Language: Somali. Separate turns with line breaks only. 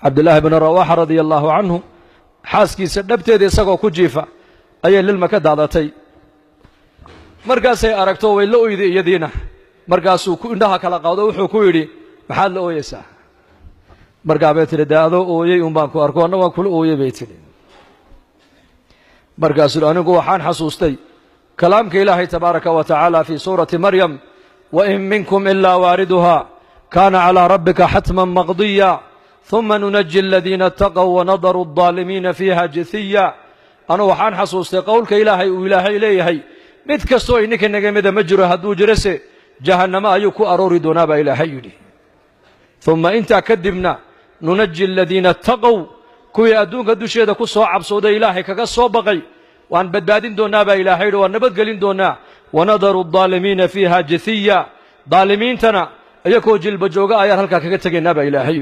cabdullaahi bnu rawaaxa radia allaahu canhu xaaskiisa dhabteeda isagoo ku jiifa ayay lilma ka daadatay markaasay aragto way la oyday iyadiina markaasuu indhaha kala qaado wuxuu ku yidhi maxaad la ooyaysaa markaa bay tidhi dee adoo ooyey un baan ku arko anna waan kula ooyey bay tidhi markaasuu anigu waxaan xasuustay kalaamka ilaahay tabaaraka wa tacaala fii suurati maryam wain minkum ilaa waariduha kaana calaa rabbika xatman maqdiya uma nunaji aladiina ataqow wanadaru aldaalimiina fiiha jithiya anu waxaan xasuustay qowlka ilaahay uu ilaahay leeyahay mid kastoo ininka naga mida ma jiro hadduu jirase jahannamo ayuu ku aroori doonaa baa ilaahay yidhi uma intaa kadibna nunaji aladiina ataqow kuwii adduunka dusheeda ku soo cabsooday ilaahay kaga soo baqay waan badbaadin doonnaa baa ilaahay yidhi waan nabadgelin doonnaa wanadaru aldaalimiina fiiha jithiya daalimiintana iyakoo jilba jooga ayaan halkaa kaga tegaynaa baa ilaahay